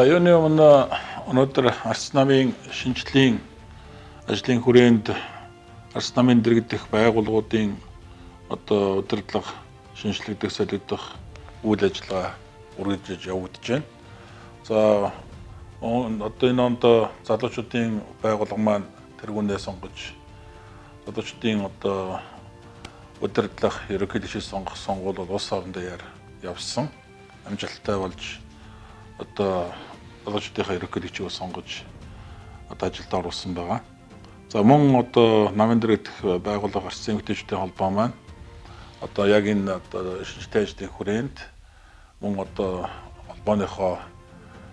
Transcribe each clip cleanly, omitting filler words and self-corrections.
За юуны өмнө өнөөдөр Арц намын шинжлэлийн ажлын хүрээнд Арц намын дэргэдэх байгууллагуудын удирдлага шинжлэгдэх солигдох үйл ажиллагаа үргэлжлэж явагдаж байна. За энэ онд залуучуудын байгууллага маань тэргүүнээ сонгож залуучуудын удирдлах ерөнхий дэвшил сонгох сонгуул бол улс орон даяар явсан. Амжилттай болж залуучуудынхаа ерөнхий дэвшилийг сонгож ажилд оруулсан байгаа. За мөн намын дэргэдэх байгууллага Арцын эмэгтэйчүүдийн холбоо маань яг энэ шинжтэй ажлын хүрээнд мөн холбооныхоо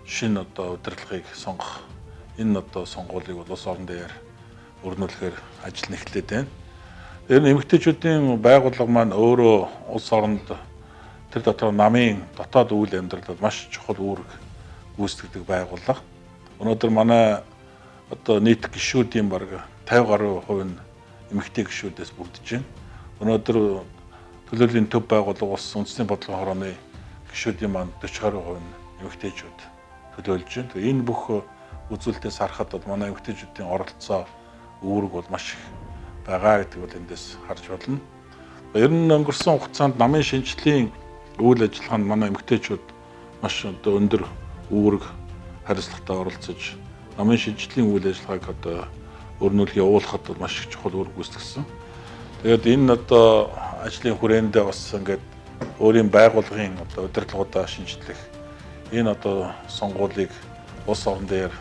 шинэ удирдлагыг сонгох энэ сонгуулийг бол улс орон даяар өрнүүлэхээр ажил эхлээд байна. Тэр нь эмэгтэйчүүдийн байгууллага маань өөрөө улс оронд тэр дотор намын дотоод үйл амьдралд маш чухал үүрэг гүйцэтгэдэг байгууллага. Өнөөдөр манай нийт гишүүдийн бараг 50% нь эмэгтэй гишүүдээс бүрдэж байна. Өнөөдөр төлөөллийн төв байгууллага улс үндэсний бодлогын хорооны гишүүдийн маань 40% нь эмэгтэйчүүд төлөөлж байна. Тэгээ энэ бүх үзүүлэлтээс харахад бол манай эмэгтэйчүүдийн оролцоо үүрэг бол маш их байгаа гэдэг бол эндээс харж болно. Ер нь өнгөрсөн хугацаанд намын шинжлэлийн үйл ажиллагаанд манай эмэгтэйчүүд маш өндөр үүрэг хариуцлагатай оролцож намын шинжлэлийн үйл ажиллагааг өрнүүлэх явуулахад маш их чухал үүрэг гүйцэтгсэн. Тэгээд энэ ажлын хүрээндээ бас ингээд өөрийн байгууллагын удирдлагуудаа шинжлэх энэ сонгуулийг улс орон дээр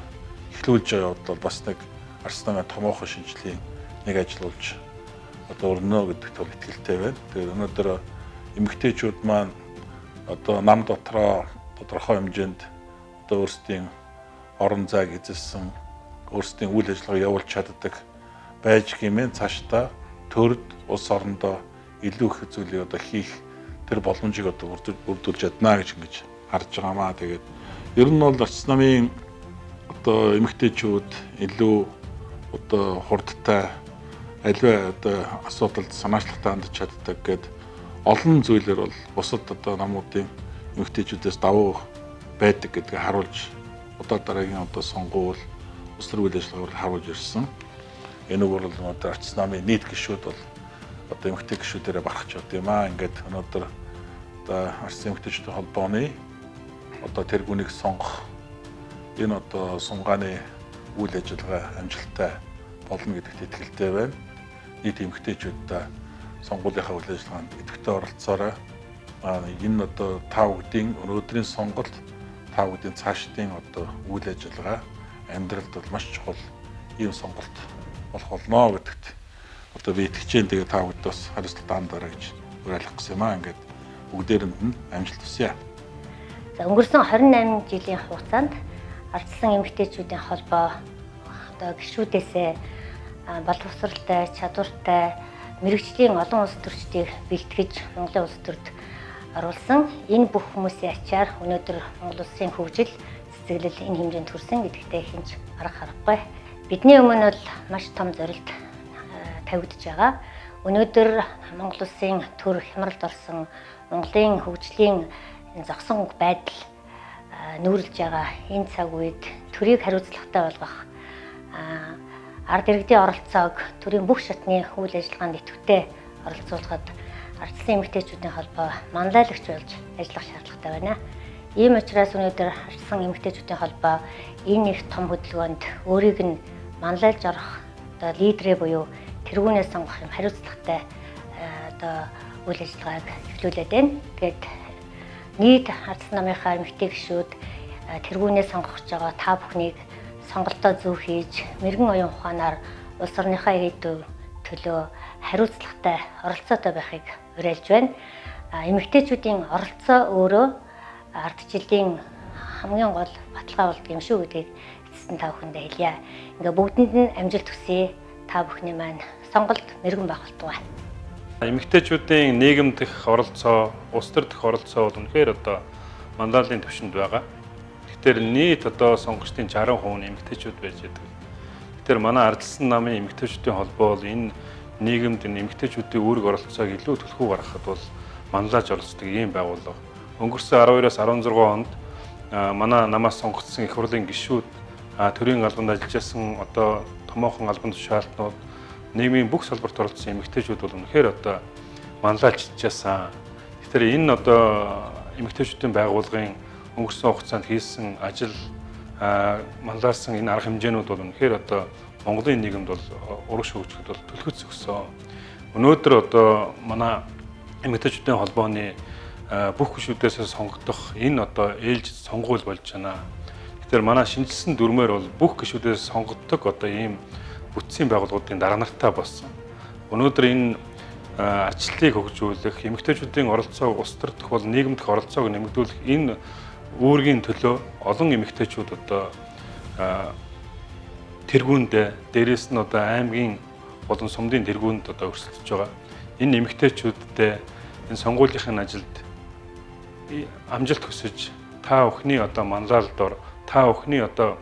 эхлүүлж яваад бол бас нэг Арц намын томоохон шинжлэлийн нэг ажил болж өрнө гэдэгт бол итгэлтэй байна. Тэгээд өнөөдөр эмэгтэйчүүд маань нам дотроо тодорхой хэмжээнд өөрсдийн орон зайг эзэлсэн, өөрсдийн үйл ажиллагаа явуулж чаддаг байж гэмээр цаашдаа төрд улс орондоо илүү их зүйлийг хийх тэр боломжийг бүрдүүлж чадна гэж ингэж харж байгаамаа. Тэгээд ер нь бол Арц намын эмэгтэйчүүд илүү хурдтай аливаа асуудалд санаачлагтай хандж чаддаг гэдэг олон зүйлээр бол бусад намуудын эмэгтэйчүүдээс давуу байдаг гэдгийг харуулж дараагийн сонгуул улс төр үйл ажиллагаагаар харуулж ирсэн. Энэ бол өнөөдөр Арц намын нийт гишүүд бол эмэгтэй гишүүдээрээ барах ч юм аа. Ингээд өнөөдөр Арц эмэгтэйчүүдийн холбооны тэргүүнийг сонгох энэ сунгааны үйл ажиллагаа амжилттай болно гэдэгт итгэлтэй байна. Нийт эмэгтэйчүүдтэй сонгуулийнхаа үйл ажиллагаанд идэвхтэй оролцоорой. Энэ 5 үеийн өнөөдрийн сонголт 5 үеийн цаашдын үйл ажиллагаа амьдралд бол маш чухал ийм сонголт болох болно гэдэгт би итгэж байна. Тэгээ 5 үед бас хариуцлагатай хандаарай гэж уриалгах гэсэн юм аа. Ингээд бүгдээрэнд нь амжилт хүсье. За өнгөрсөн 28 жилийн хугацаанд Арцсан эмэгтэйчүүдийн холбоо гишүүдээсээ боловсралтай, чадвартай, мэрэгжлийн олон улс төрчдийг бэлтгэж Монголын улс төрд оруулсан. Энэ бүх хүмүүсийн ачаар өнөөдөр Монгол улсын хөгжил цэцэглэл энэ хэмжээнд хүрсэн гэдэгтээ хинч арга харахгүй. Бидний өмнө бол маш том зорилт тавигдж байгаа. Өнөөдөр Монгол улсын төр хямралд орсон Монголын хөгжлийн зогсон байдал нүүрлж байгаа энэ цаг үед төрийг хариуцлагатай болгох ард иргэдийн оролцоог төрийн бүх шатны үйл ажиллагаанд идэвхтэй оролцуулахад Арцсан эмэгтэйчүүдийн холбоо манлайлагч болж ажиллах шаардлагатай байна. Ийм учраас өнөөдөр Арцсан эмэгтэйчүүдийн холбоо энэ их том хөдөлгөөнд өөрийг нь манлайлж орох лидерээ буюу тэргүүнээ сонгох юм хариуцлагатай үйл ажиллагааг эхлүүлээд байна. Тэгээд нийт Арц намынхаа эмэгтэй гишүүд тэргүүнээ сонгох гэж байгаа та бүхнийг сонголтоо зөв хийж мэрэгэн оюун ухаанаар улс орныхаа ирээдүйн төлөө хариуцлагатай оролцоотой байхыг уриалж байна. Эмэгтэйчүүдийн оролцоо өөрөө ардчиллийн хамгийн гол баталгаа болдог юм шүү гэдгийг эцэст нь та бүхэндээ хэлье. Ингээ бүгдэнд нь амжилт хүсье. Та бүхний маань сонголт мэрэгэн байх болтугай. Эмэгтэйчүүдийн нийгэм дэх оролцоо, улс төр дэх оролцоо бол үнэхээр манлайлалын түвшинд байгаа. Тэгэхээр нийт сонгогчдын 60% нь эмэгтэйчүүд байж байдаг. Тэгэхээр манай Арцсан намын эмэгтэйчүүдийн холбоо бол энэ нийгэмд эмэгтэйчүүдийн үүрэг оролцоог илүү түлхүү гаргахад бол манлайлж оролцдог ийм байгууллага. Өнгөрсөн 12-16 онд манай намаас сонгогдсон их хурлын гишүүд төрийн албанд ажиллаж байсан одоо томоохон албан тушаалтнууд нийгмийн бүх салбарт оролцсон эмэгтэйчүүд бол үнэхээр одоо манлайлж чадсан. Тэгэхээр энэ одоо эмэгтэйчүүдийн байгууллагын өнгөрсөн хугацаанд хийсэн ажил манлайлсан энэ арга хэмжээнүүд бол үнэхээр одоо Монголын нийгэмд бол урагш хөгжөхөд бол түлхэц өгсөн. Өнөөдөр одоо манай эмэгтэйчүүдийн холбооны бүх гишүүдээс сонгогдох энэ одоо ээлж сонгуул болж байна. Тэгэхээр манай шинжилсэн дүрмээр бол бүх гишүүдээс сонгогддог одоо ийм бүтцийн байгууллагуудын дарга нартай болсон. Өнөөдөр энэ арчлалыг хөгжүүлэх, эмэгтэйчүүдийн оролцоог улс төр дэх бол нийгэм дэх оролцоог нэмэгдүүлэх энэ үүргийн төлөө олон эмэгтэйчүүд одоо тэргүүндээ дээрээс нь одоо аймгийн болон сумдын тэргүүнд одоо өрсөлдөж байгаа. Энэ эмэгтэйчүүдтэй энэ сонгуулийнхын ажилд амжилт хүсэж та бүхний одоо манлайлалдор та бүхний одоо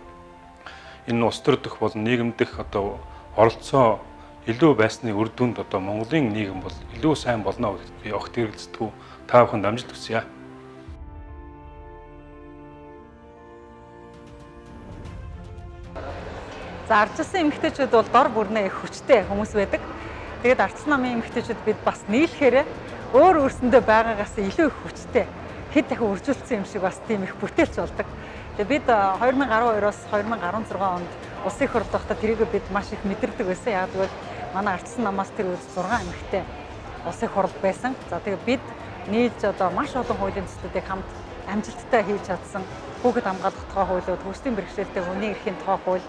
энэ улс төр дэх болон нийгэм дэх одоо оролцоо илүү байсны үр дүнд одоо Монголын нийгэм бол илүү сайн болно гэдэгт би огт эргэлздэг. Та бүхэнд амжилт хүсье. За ардчилсан эмэгтэйчүүд бол дор бүрнээ их хүчтэй хүмүүс байдаг. Тэгээд ардчилсан намын эмэгтэйчүүд бид бас нийлэхээр өөр өөрсөндөө байгаагаас илүү их хүчтэй хэд дахин үржүүлсэн юм шиг бас тийм их бүтээлч болдог. Тэгээд бид 2012-оос 2016 онд улсын хурд байхдаа тэрийг бид маш их мэдэрдэг байсан. Яг гэвэл манай ардчилсан намаас тэр үед 6 эмэгтэй улсын хурд байсан. За тэгээд бид нийлж одоо маш олон хуулийн төслүүдийг хамт амжилттай хийж чадсан. Хүүхэд хамгаалах тухай хуулиуд, хөгжлийн бэрхшээлтэй хүний эрхийн тухай хууль,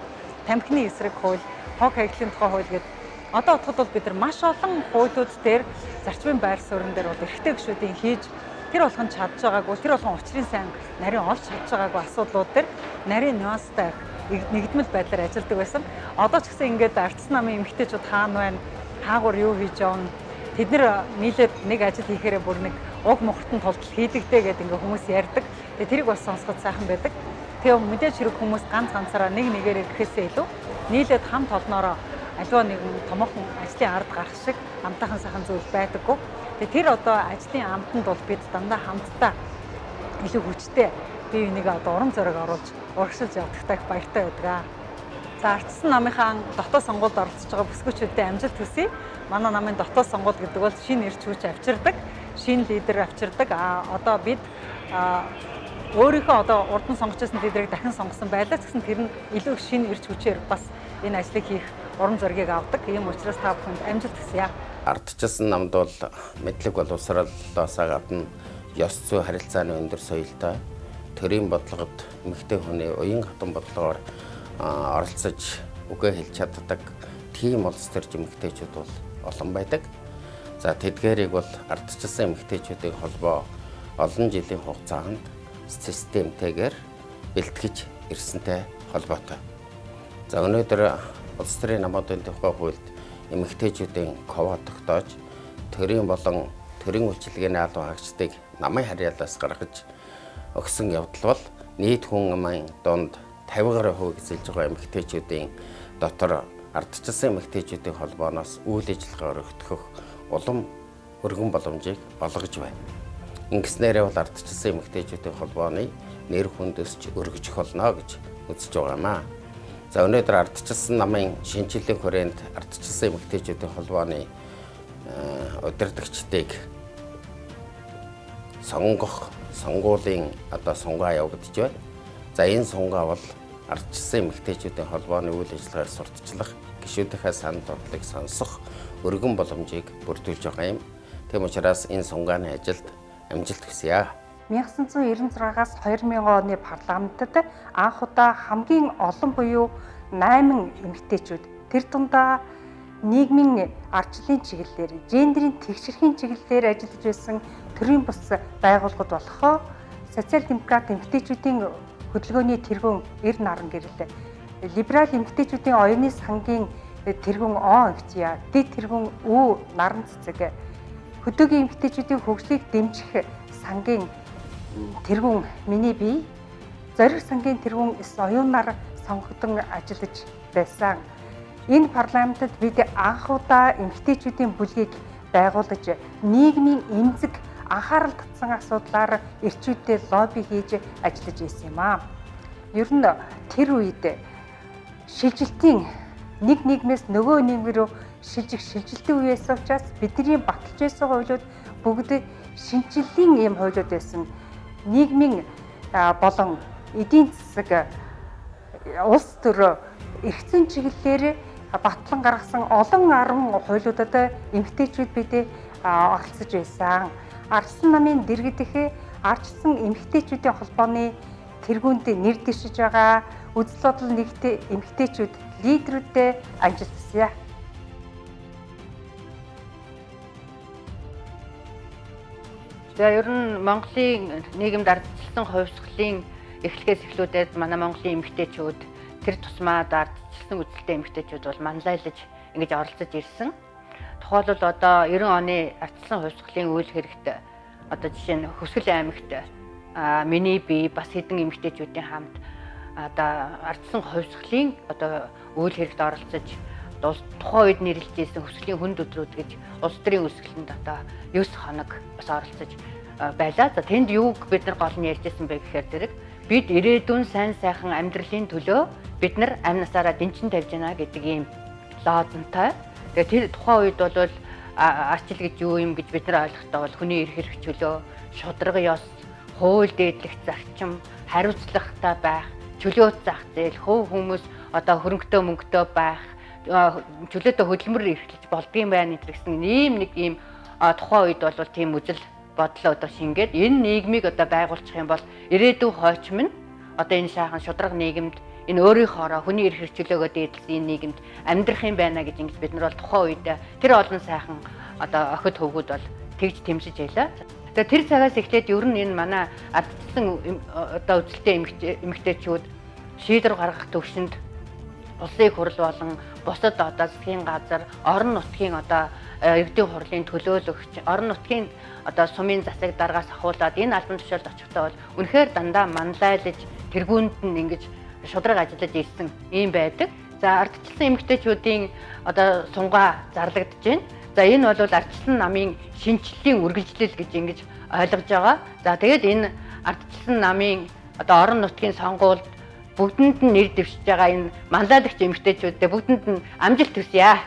тамхины эсрэг хууль, хог хаягдлын тухай хууль гэдэг одоо бодоход бол бид нар маш олон хуулиуд дээр зарчмын байр суурин дээр бол эрхтэй гишүүдийн хийж тэр болгон чадж байгаагүй, тэр болгон учрын сайн нарийн олж чадж байгаагүй асуудлууд дээр нарийн нюанстай нэгдмэл байдлаар ажилладаг байсан. Одоо ч гэсэн ингээд ардчилсан намын эмэгтэйчүүд хаана байна, хаагур юу хийж явна, тэд нэр нийлээд нэг ажил хийхээрээ бүр нэг уг мохортон толтол хийдэгтэй гэдэг ингээд хүмүүс ярьдаг. Тэгээ тэрийг бас сонсоход сайхан байдаг. Тэгээ мэдээж хэрэг хүмүүс ганц ганцаараа нэг нэгээр ирэхээсээ илүү нийлээд хамт олноороо аливаа нэгэн томоохон ажлын ард гарах шиг амтайхан сайхан зүйл байдаггүй. Тэгээ тэр одоо ажлын амтанд бол бид дандаа хамтдаа илүү хүчтэй бие биенийг одоо урам зориг оруулж урагшилж явдагтай баяртай байдаг. За ардчилсан намынхаа дотоод сонгуульд оролцож байгаа бүсгүйчүүдэд амжилт хүсье. Манай намын дотоод сонгуул гэдэг бол шинэ эрч хүч авчирдаг, шинэ лидер авчирдаг. Одоо бид өөрийнхөө одоо урд нь сонгож байсан лидерийг дахин сонгосон байлаа ч гэсэн тэр нь илүү их шинэ эрч хүчээр бас энэ ажлыг хийх урам зоригийг авдаг. Ийм учраас та бүхэнд амжилт хүсье. Ардчилсан намд бол мэдлэг боловсролоос гадна ёс зүй харилцааны өндөр соёлтой төрийн бодлогод эмэгтэй хүний уян хатан бодлогоор оролцож үгээ хэлж чаддаг тийм улс төрч эмэгтэйчүүд бол олон байдаг. За тэдгээрийг бол ардчилсан эмэгтэйчүүдийн холбоо олон жилийн хугацаанд системтэйгээр бэлтгэж ирсэнтэй холбоотой. За өнөөдөр улс төрийн намуудын тухай хуульд эмэгтэйчүүдийн квот тогтоож төрийн болон төрийн үйлчилгээний албан хаагчдыг намын харьяалаас гаргаж өгсөн явдал бол нийт хүн амын донд 50% эзэлж байгаа эмэгтэйчүүдийн дотор ардчилсан эмэгтэйчүүдийн холбооноос үйл ажиллагаа өргөдөх улам өргөн боломжийг олгож байна. Ингэснээрээ бол ардчилсан эмэгтэйчүүдийн холбооны нэр хүнд өсч өргөжих болно гэж үзэж байгаа юм аа. За өнөөдөр ардчилсан намын шинжилгээ хүрээнд ардчилсан эмэгтэйчүүдийн холбооны удирдагчдыг сонгох сонгуулийн одоо сунгаа явагдаж байна. За энэ сунгаа бол ардчилсан эмэгтэйчүүдийн холбооны үйл ажиллагаар сурталчлах, гишүүдийнхээ санал бодлыг сонсох өргөн боломжийг бүрдүүлж байгаа юм. Тэм учраас энэ сунгааны ажилд амжилт хүсье. 1996-аас 2000 оны парламентод анх удаа хамгийн олон буюу 8 эмэгтэйчүүд тэр дундаа нийгмийн ардчлалын чиглэлээр, гендерийн тэгшэрхийн чиглэлээр ажиллаж байсан төрийн бус байгууллагууд болохоо социал-демократ эмэгтэйчүүдийн хөдөлгөөний тэргүүн Эр наран гэрэл, либерал эмэгтэйчүүдийн оюуны сангийн тэргүүн ООН, дэд тэргүүн Ү наран цэцэг, хөдөөгийн эмэгтэйчүүдийн хөгжлийг дэмжих сангийн тэргүүн миний бие, зориг сангийн тэргүүн оюунаар сонгогдсон ажиллаж байсан. Энэ парламентод бид анх удаа эмэгтэйчүүдийн бүлгийг байгуулж нийгмийн эмзэг анхаарал татсан асуудлаар эрчүүдтэй лобби хийж ажиллаж байсан юм аа. Ер нь тэр үед шилжилтийн нэг нийгмээс нөгөө нийгэм рүү шилжилтийн үе байсан учраас бидний баталж байсан хуулиуд бүгд шинжиллийн ийм хуулиуд байсан. Нийгмийн болон эдийн засаг улс төр эрхцэн чиглэлээр батлан гаргасан олон арван хуулиудад эмэгтэйчүүд бидээ оролцож байсан. Ардчилсан намын дэргэдэх ардчилсан эмэгтэйчүүдийн холбооны тэргүүнд нэр дэвшиж байгаа үзэл бодол нэгтэй эмэгтэйчүүд лидерүүдтэй ажилласан. За ер нь Монголын нийгэмд ардчилсан хувьсгалын эхлэхээс эхлүүлээд манай Монголын эмэгтэйчүүд тэр тусмаа ардчилсан үзэлтэй эмэгтэйчүүд бол манлайлаж ингэж оролцож ирсэн. Тухайлбал одоо 90 оны ардчилсан хувьсгалын үйл хэрэгт одоо жишээ нь Хөсгөл аймагт миний бие бас хэдэн эмэгтэйчүүдийн хамт одоо ардчилсан хувьсгалын одоо үйл хэрэгт оролцож тухайн үед нэрлэжсэн Хөсгөлийн хүнд өдрүүд гэж улс төрийн өсгөлөнд одоо 9 хоног бас оролцож байлаа. За тэнд юуг бид нар гол нь ярьжсэн бэ гэхээр зэрэг бид ирээдүйн сайн сайхан амьдралын төлөө бид нар амь насаараа дэнчин тавьж байна гэдэг ийм лозунтай. Тэгээ тэр тухайн үед бол ардчил гэж юу юм гэж бид нар ойлгохдоо бол хүний эрх чөлөө, шударга ёс, хууль дээдлэх зарчим, хариуцлагатай байх, чөлөөт зах зээл, хувь хүмүүс одоо хөрөнгөтэй мөнгөтэй байх, чөлөөтэй хөдөлмөр эрхлэж болдгийм байна гэсэн нэг ийм тухайн үед бол тийм үзэл бодлоо одоо шингээд энэ нийгмийг одоо байгуулчих юм бол ирээдүйн хойчим нь одоо энэ шаахан шударга нийгэмд энэ өөрийнхоороо хүний эрх чөлөөгөө дээдлсэн энэ нийгэмд амьдрах юм байна гэж ингэж бид нар бол тухайн үед тэр олон сайхан одоо охид хөвгүүд бол тэгж тэмцэж байлаа. Тэгээ тэр цагаас эхлээд ер нь энэ манай ардчилсан одоо үзэлтэй эмэгтэйчүүд шийдвэр гаргах төвшөнд улсын хурл болон бусад одоо засгийн газар, орон нутгийн одоо ердийн хурлын төлөөлөгч, орон нутгийн одоо сумын засаг даргаас ахуулаад энэ албан тушаалд очихдоо бол үнэхээр дандаа манлайлаж тэргүүнд нь ингэж шудраг ажиллаж ирсэн юм байдаг. За ардчилсан эмэгтэйчүүдийн одоо сунгаа зарлагдж байна. За энэ бол ардчилсан намын шинжиллийн үргэлжлэл гэж ингэж ойлгож байгаа. За тэгээд энэ ардчилсан намын одоо орон нутгийн сонгуульд бүгдэнд нь нэр дэвшиж байгаа энэ манлайлагч эмэгтэйчүүдтэй бүгдэнд нь амжилт хүсье.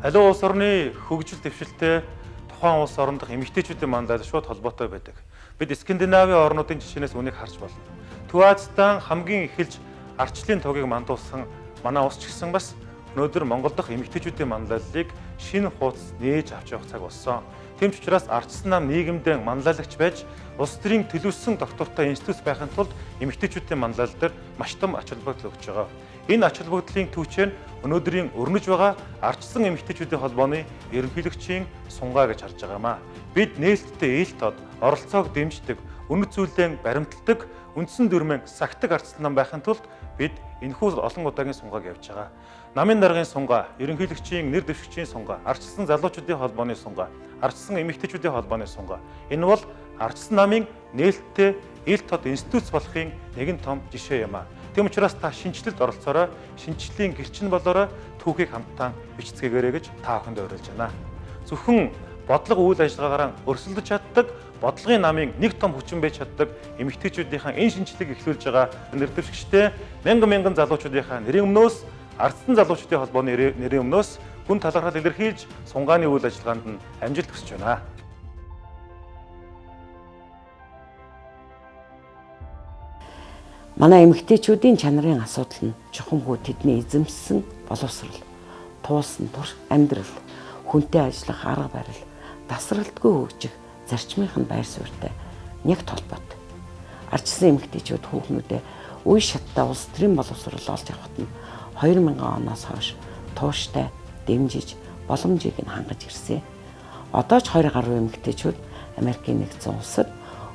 Аливаа улс орны хөгжил дэвшилтэй тухайн улс орон дахь эмэгтэйчүүдийн манлайлал шууд холбоотой байдаг. Бид Скандинавийн орнуудын жишээнээс үнийг харж болно. Төв Азидан хамгийн эхэлж ардчлалын тугийг мандуулсан манай улс ч гэсэн бас өнөөдөр Монгол дахь эмэгтэйчүүдийн манлайллыг шинэ хуудас нээж авч явах цаг болсон. Тэм ч учраас ардчилсан нам нийгэмдээ манлайлагч байж улс төрийн төлөвлөсөн доктортой институт байхын тулд эмэгтэйчүүдийн манлайлал дээр маш том ач холбогдол өгч байгаа. Энэ ач холбогдлын түүчээр өнөөдрийн өрнөж байгаа ардчилсан эмэгтэйчүүдийн холбооны ерөнхийлөгчийн сунгаа гэж харж байгаамаа. Бид нээлттэй ээлт тод оролцоог дэмждэг, үнэт зүйлээ баримталдаг, үндсэн дүрмэн сагтаг ардчилсан нам байхын тулд бид энэхүү олон удаагийн сунгааг явж байгаа. Намын даргын сунгаа, ерөнхийлөгчийн нэр дэвшигчийн сунгаа, ардчилсан залуучуудын холбооны сунгаа, ардчилсан эмэгтэйчүүдийн холбооны сунгаа. Энэ бол ардчилсан намын нээлттэй ээлт тод институт болохын нэгэн том жишээ юм аа. Тэм учраас та шинжилэлд оролцоорой, шинжиллийн гэрчин болоорой, түүхийг хамтдаа бичцгээгээрэй гэж та бүхэнд уриалж байна. Зөвхөн бодлого үйл ажиллагаагаар өрсөлдөж чаддаг, бодлогын намын нэг том хүчин байж чаддаг эмэгтэйчүүдийнхээ энэ шинжилгээг эхлүүлж байгаа нэр дэвшигчтэй мянган залуучуудынхаа нэрийн өмнөөс ардчилсан залуучуудын холбооны нэрийн өмнөөс хүн талархал илэрхийлж сунгааны үйл ажиллагаанд нь амжилт хүсэж байна. Манай эмэгтэйчүүдийн чанарын асуудал нь чухамгүй тэдний эзэмссэн боловсрал, туулсан турш амьдрал, хүнтэй ажиллах арга барил, тасралтгүй хөгжих зарчмынхын байр суурьтай нэг толботой. Ардчилсан эмэгтэйчүүд хүүхнүүдээ үе шаттай улс төрийн боловсрал олж авахт нь 2000 оноос хойш тууштай дэмжиж боломжийг нь хангаж ирсэн. Одоо ч 20 гаруй эмэгтэйчүүд Америкийн нэгдсэн улсад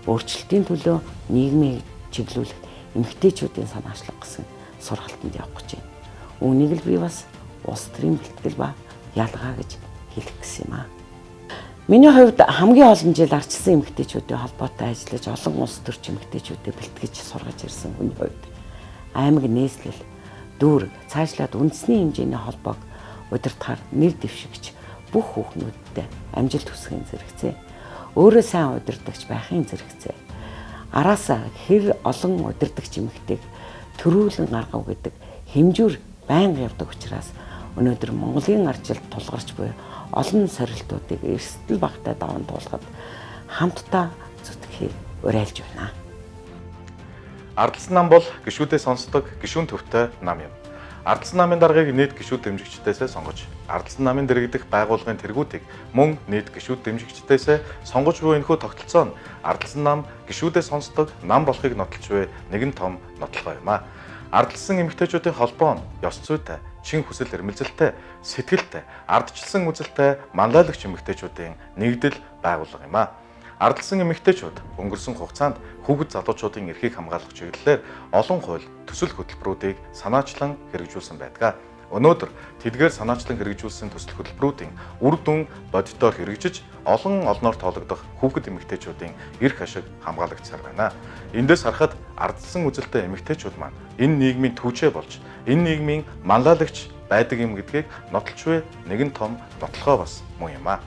өөрчлөлтийн төлөө нийгмийг чиглүүлэх эмэгтэйчүүдийн санаачлаг гэсэн сургалтанд явах гэж байна. Үүнийг л би бас улс төрийн бэлтгэл ба ялгаа гэж хэлэх гэсэн юм аа. Миний хувьд хамгийн олон жил ардчилсан эмэгтэйчүүдийн холбоотой ажиллаж олон улс төрч эмэгтэйчүүдэд бэлтгэж сургаж ирсэн хүний хувьд аймаг нээслэл, дүүрэг, цаашлаад үндэсний хэмжээний холбоог удирдахаар нэр дэвшигч бүх хүүхнүүдтэй амжилт хүсгээн зэрэгцээ. өөрөө сайн удирдахч байхын зэрэгцээ. Араасаа хэр олон удирдахч эмэгтэйг төрүүлэн гаргав гэдэг хэмжүүр байнга явдаг учраас өнөөдөр Монголын арчилд тулгарч буй олон сорилтуудыг эрсдэл багтаа даван туулахад хамтдаа зүтгэхийг уриалж байна. Ардчилсан нам бол гишүүдээ сонсдог гишүүн төвтэй нам юм. Ардчилсан намын даргаыг нийт гишүүд дэмжигчдээсээ сонгож, ардчилсан намын дэргэдэх байгууллагын тэргүүдийг мөн нийт гишүүд дэмжигчдээсээ сонгож буй энэхүү тогтолцоо нь ардчилсан нам гишүүдээ сонсдог нам болохыг нотолж буй нэгэн том нотлогоо юм а. Ардчилсан эмэгтэйчүүдийн холбоо нь ёс зүйтэй, чин хүсэл эрмэлзэлтэй, сэтгэлтэй, ардчилсан үзэлтэй манлайлагч эмэгтэйчүүдийн нэгдэл байгууллага юм а. Ардчилсан эмэгтэйчүүд өнгөрсөн хугацаанд хүүхэд залуучуудын эрхийг хамгаалах чиглэлээр олон хууль, төсөл хөтөлбөрүүдийг санаачлан хэрэгжүүлсэн байдаг. Өнөөдөр тэдгээр санаачлан хэрэгжүүлсэн төсөл хөтөлбөрүүдийн үр дүн бодитоор хэрэгжиж олон олноор тоологдох хүүхэд эмэгтэйчүүдийн эрх ашиг хамгаалагдсаар байна. Эндээс харахад ардчилсан үзэлтэй эмэгтэйчүүд маань энэ нийгмийн түүчээ болж энэ нийгмийн манлайлагч байдаг юм гэдгийг нотолж буй нэгэн том нотлохоо бас муу юм а.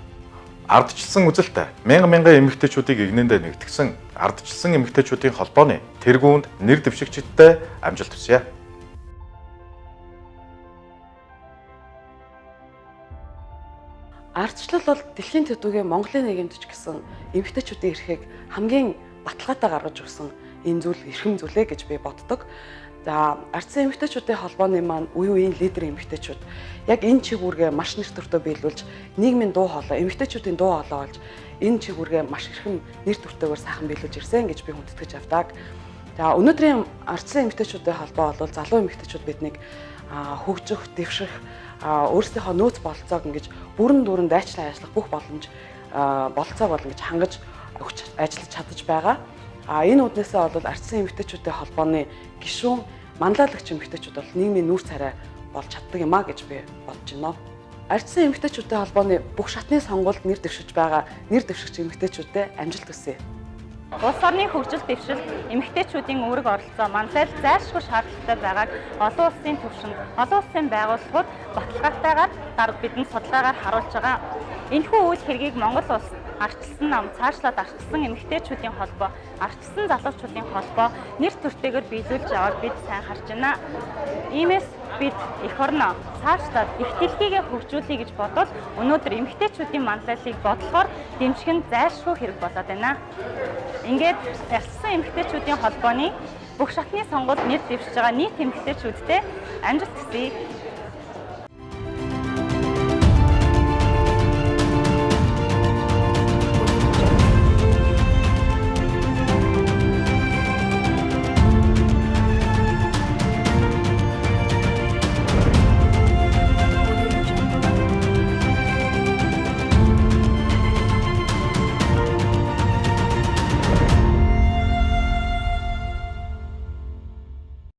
Ардчилсан үзэлтэй мянган эмэгтэйчүүдийг игнэндээ нэгтгэсэн ардчилсан эмэгтэйчүүдийн холбооны тэргуунд нэр дэвшигчдтэй амжилт хүсье. Ардчлал бол дэлхийн төдийгүй Монголын нийгэмд ч гэсэн эмэгтэйчүүдийн эрхийг хамгийн баталгаатай гаргаж өгсөн энэ зүйл эрхэм зүйлээ гэж би боддог. За ардчилсан эмэгтэйчүүдийн холбооны маань үе үеийн лидер эмэгтэйчүүд яг энэ чигүүргээ маш нэр төртөө биелүүлж нийгмийн дуу хоолой, эмэгтэйчүүдийн дуу хоолой болж энэ чигүүргээ маш хэрхэн нэр төртөөр сайхан биелүүлж ирсэн гэж би хүндэтгэж авдаг. За өнөөдрийн ардчилсан эмэгтэйчүүдийн холбоо бол залуу эмэгтэйчүүд биднийг хөгжих, дэвших, өөрсдийнхөө нөөц бололцоог ингэж бүрэн дүүрэн дайчлан ажиллах бүх боломж бололцоог бол ингэж хангаж өгч ажиллаж чадаж байгаа. Энэ үднээсээ бол ардчилсан эмэгтэйчүүдийн холбооны гишүүн манлайлагч эмэгтэйчүүд бол нийгмийн нүүр царай болж чаддаг юм а гэж би бодож байна. Ардчилсан эмэгтэйчүүдийн холбооны бүх шатны сонгуульд нэр дэвшиж байгаа нэр дэвшигч эмэгтэйчүүдэд амжилт хүсье. Улс орны хөгжил дэвшил, эмэгтэйчүүдийн үүрэг оролцоо манлайлал зайлшгүй шаардлагатай байгааг олон улсын түвшинд, олон улсын байгууллагууд баталгаатайгаар дарга бидэнд судалгаагаар харуулж байгаа. Энэхүү үйл хэргийг Монгол улс ардчилсан нам, цаашлаад ардчилсан эмэгтэйчүүдийн холбоо, ардчилсан залуучуудын холбоо нэр төртэйгээр биелүүлж аваад бид сайн харж байна. Иймээс бид эх орноо цаашлаад их дэлхийгээ хөгжүүлэе гэж бодвол өнөөдөр эмэгтэйчүүдийн манлайлалыг бодлохоор дэмжих нь зайлшгүй хэрэг болоод байна. Ингээд ардчилсан эмэгтэйчүүдийн холбооны бүх шатны сонгуульд нэр дэвшиж байгаа нийт эмэгтэйчүүдтэй амжилт хүсье.